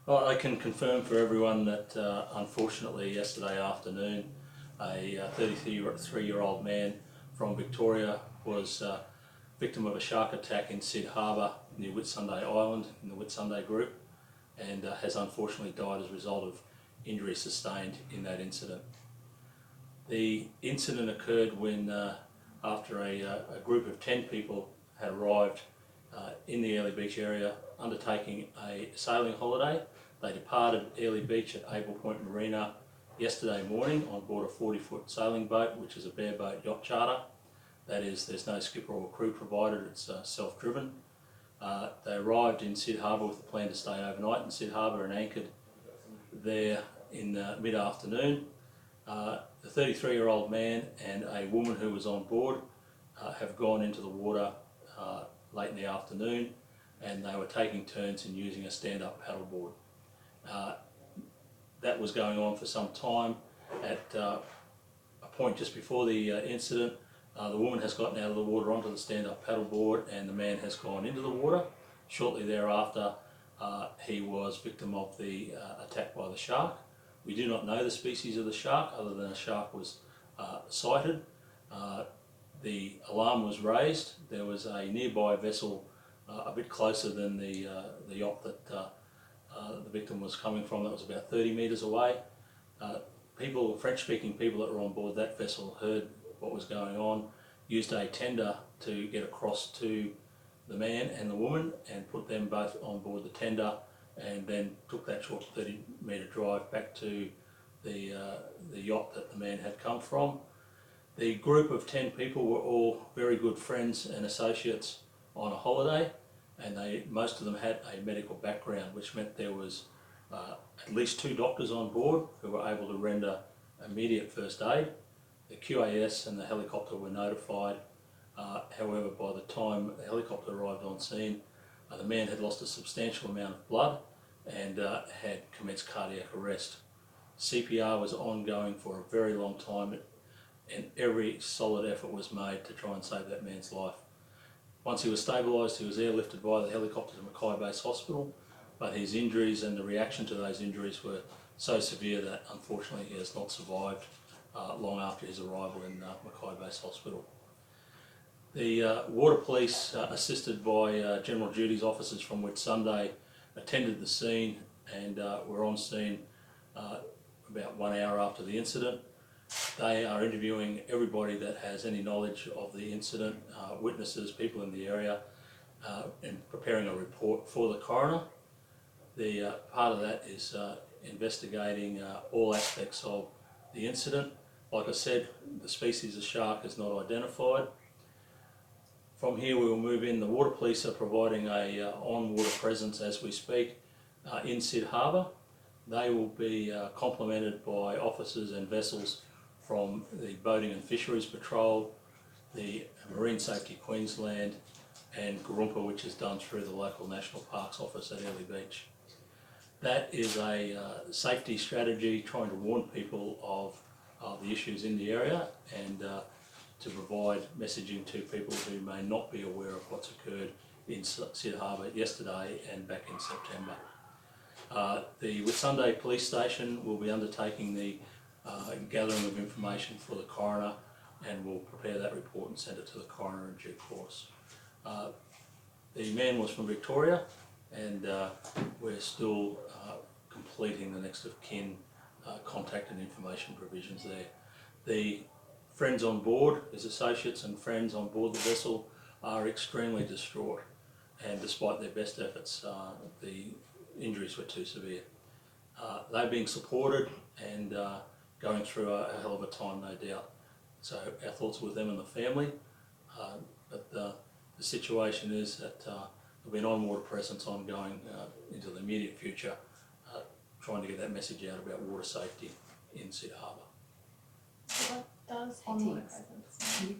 Well, I can confirm for everyone that unfortunately yesterday afternoon a 33-year-old man from Victoria was victim of a shark attack in Sid Harbour near Whitsunday Island in the Whitsunday group, and has unfortunately died as a result of injuries sustained in that incident. The incident occurred when after a group of 10 people had arrived in the Airlie Beach area undertaking a sailing holiday. They departed Airlie Beach at Able Point Marina yesterday morning on board a 40-foot sailing boat, which is a bareboat yacht charter. That is, there's no skipper or crew provided, it's self-driven. They arrived in Sid Harbour with a plan to stay overnight in Sid Harbour and anchored there in mid-afternoon. The 33-year-old man and a woman who was on board have gone into the water late in the afternoon, and they were taking turns in using a stand-up paddleboard. That was going on for some time. At a point just before the incident, the woman has gotten out of the water onto the stand-up paddleboard and the man has gone into the water. Shortly thereafter, he was victim of the attack by the shark. We do not know the species of the shark, other than a shark was sighted. The alarm was raised. There was a nearby vessel a bit closer than the yacht that the victim was coming from, that was about 30 metres away. French-speaking people that were on board that vessel heard what was going on, used a tender to get across to the man and the woman and put them both on board the tender, and then took that short 30-metre drive back to the yacht that the man had come from. The group of 10 people were all very good friends and associates on a holiday, and most of them had a medical background, which meant there was at least 2 doctors on board who were able to render immediate first aid. The QAS and the helicopter were notified. However, by the time the helicopter arrived on scene, the man had lost a substantial amount of blood and had commenced cardiac arrest. CPR was ongoing for a very long time, and every solid effort was made to try and save that man's life. Once he was stabilised, he was airlifted by the helicopter to Mackay Base Hospital, but his injuries and the reaction to those injuries were so severe that unfortunately he has not survived long after his arrival in Mackay Base Hospital. The Water Police, assisted by General Duties officers from Whitsunday, attended the scene and were on scene about 1 hour after the incident. They are interviewing everybody that has any knowledge of the incident, witnesses, people in the area, and preparing a report for the coroner. The part of that is investigating all aspects of the incident. Like I said, the species of shark is not identified. From here we will move in. The Water Police are providing a on-water presence as we speak in Sid Harbour. They will be complemented by officers and vessels from the Boating and Fisheries Patrol, the Marine Safety Queensland, and Gurumpa, which is done through the local National Parks Office at Airlie Beach. That is a safety strategy trying to warn people of the issues in the area and to provide messaging to people who may not be aware of what's occurred in Sid Harbour yesterday and back in September. The Whitsunday Police Station will be undertaking the gathering of information for the coroner, and will prepare that report and send it to the coroner in due course. The man was from Victoria, and we're still completing the next of kin contact and information provisions there. The friends on board, his associates and friends on board the vessel, are extremely distraught, and despite their best efforts, the injuries were too severe. They're being supported and going through a hell of a time, no doubt. So our thoughts are with them and the family, but the situation is that there'll be an on-water presence ongoing into the immediate future, trying to get that message out about water safety in Sid Harbour. What does on-water presence mean?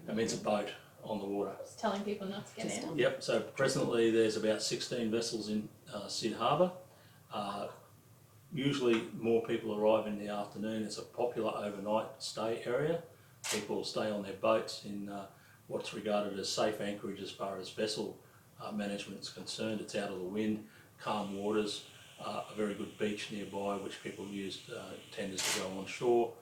That means a boat on the water. Just telling people not to get in? Yep, so presently there's about 16 vessels in Sid Harbour. Usually more people arrive in the afternoon. It's a popular overnight stay area. People stay on their boats in what's regarded as safe anchorage as far as vessel management is concerned. It's out of the wind, calm waters, a very good beach nearby which people used tenders to go on shore.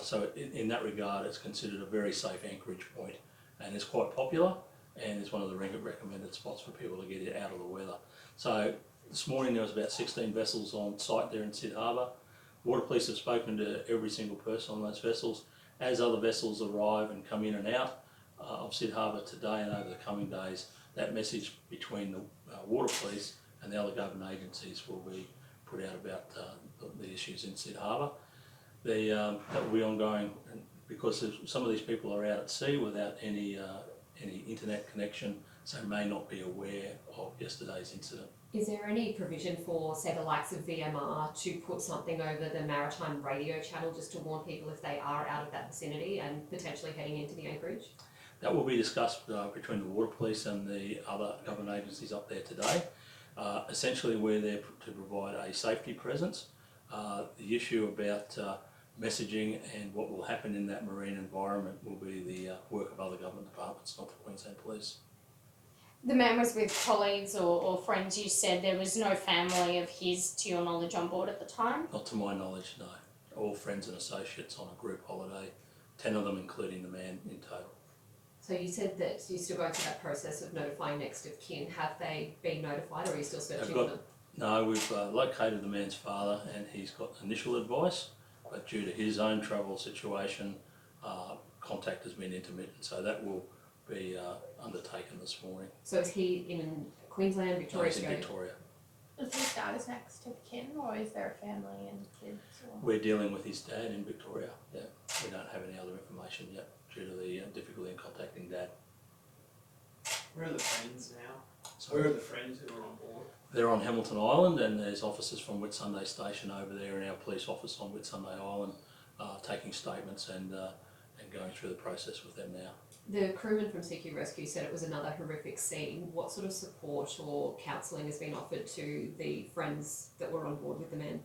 So in that regard it's considered a very safe anchorage point, and it's quite popular, and it's one of the recommended spots for people to get it out of the weather. So this morning there was about 16 vessels on site there in Sid Harbour. Water Police have spoken to every single person on those vessels. As other vessels arrive and come in and out of Sid Harbour today and over the coming days, that message between the Water Police and the other government agencies will be put out about the issues in Sid Harbour. That will be ongoing, because some of these people are out at sea without any internet connection, so may not be aware of yesterday's incident. Is there any provision for, say, the likes of VMR to put something over the maritime radio channel just to warn people if they are out of that vicinity and potentially heading into the anchorage? That will be discussed between the Water Police and the other government agencies up there today. Essentially we're there to provide a safety presence. The issue about messaging and what will happen in that marine environment will be the work of other government departments, not the Queensland Police. The man was with colleagues or friends, you said. There was no family of his, to your knowledge, on board at the time? Not to my knowledge, no. All friends and associates on a group holiday, 10 of them including the man in total. So you said that you're still going through that process of notifying next of kin. Have they been notified, or are you still searching for them? No, we've located the man's father, and he's got initial advice, but due to his own travel situation, contact has been intermittent, so that will be undertaken this morning. So is he in Queensland, Victoria? He's in Victoria. Is his dad is next of kin, or is there a family and kids? Or? We're dealing with his dad in Victoria. Yeah, we don't have any other information yet due to the difficulty in contacting dad. Where are the friends now? So Where are the friends who are on board? they're on Hamilton Island, and there's officers from Whitsundays station over there, and our police office on Whitsunday Island, taking statements and going through the process with them now. The crewman from CQ Rescue said it was another horrific scene. What sort of support or counselling has been offered to the friends that were on board with the men?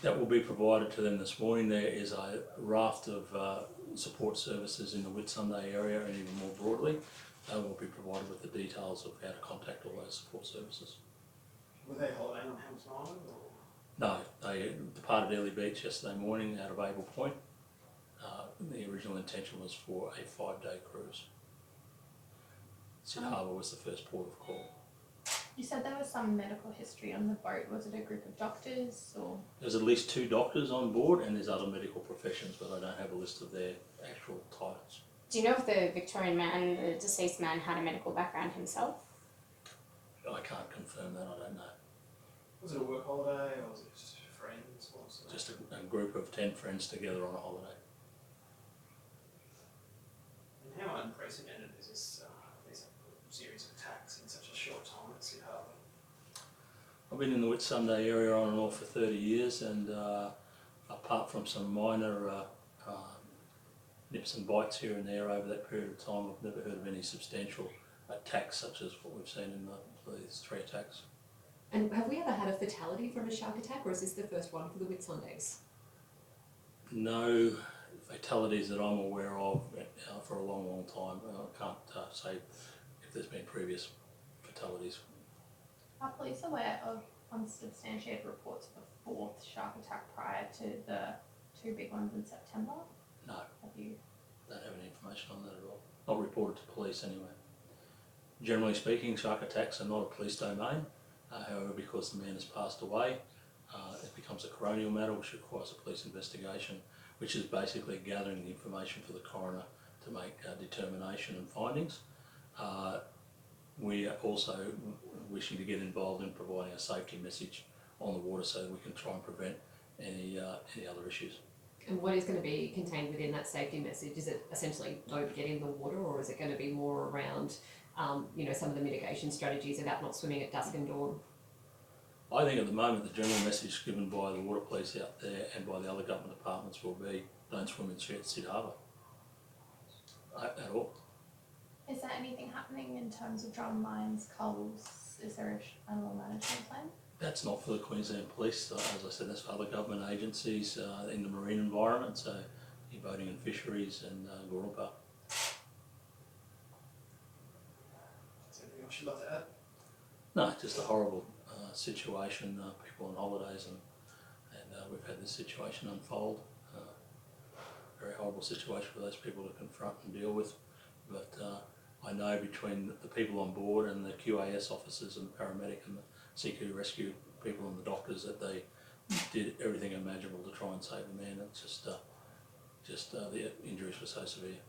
That will be provided to them this morning. There is a raft of support services in the Whitsunday area, and even more broadly. They will be provided with the details of how to contact all those support services. Were they holidaying on Hamilton Island? Or? No, they departed Early Beach yesterday morning out of Able Point. The original intention was for a 5-day cruise. Sid Harbour was the first port of call. You said there was some medical history on the boat. Was it a group of doctors or? There's at least 2 doctors on board, and there's other medical professions, but I don't have a list of their actual titles. Do you know if the Victorian man, the deceased man, had a medical background himself? I can't confirm that, I don't know. Was it a work holiday or was it just friends? What was it? Just a group of 10 friends together on a holiday. And how unprecedented is this series of attacks in such a short time at Sid Harbour? I've been in the Whitsunday area on and off for 30 years, and apart from some minor nips and bites here and there over that period of time, I've never heard of any substantial attacks such as what we've seen in these 3 attacks. And have we ever had a fatality from a shark attack, or is this the first one for the Whitsundays? No fatalities that I'm aware of for a long, long time. I can't say if there's been previous fatalities. Are police aware of unsubstantiated reports of a 4th shark attack prior to the 2 big ones in September? No, Have you? don't have any information on that at all. Not reported to police anyway. Generally speaking, shark attacks are not a police domain. However, because the man has passed away, it becomes a coronial matter which requires a police investigation, which is basically gathering the information for the coroner to make determination and findings. We are also wishing to get involved in providing a safety message on the water so that we can try and prevent any other issues. And what is going to be contained within that safety message? Is it essentially don't get in the water, or is it going to be more around some of the mitigation strategies about not swimming at dusk and dawn? I think at the moment the general message given by the Water Police out there and by the other government departments will be don't swim in Sid Harbour at all. Is there anything happening in terms of drum lines, culls? Is there an animal management plan? That's not for the Queensland Police. As I said, that's for other government agencies in the marine environment, so boating and fisheries and Gurumpa. Is there anything else you'd like to add? No, just a horrible situation, people on holidays, and we've had this situation unfold. Very horrible situation for those people to confront and deal with, but I know between the people on board and the QAS officers and the paramedic and the CQ rescue people and the doctors that they did everything imaginable to try and save the man. It's just the injuries were so severe.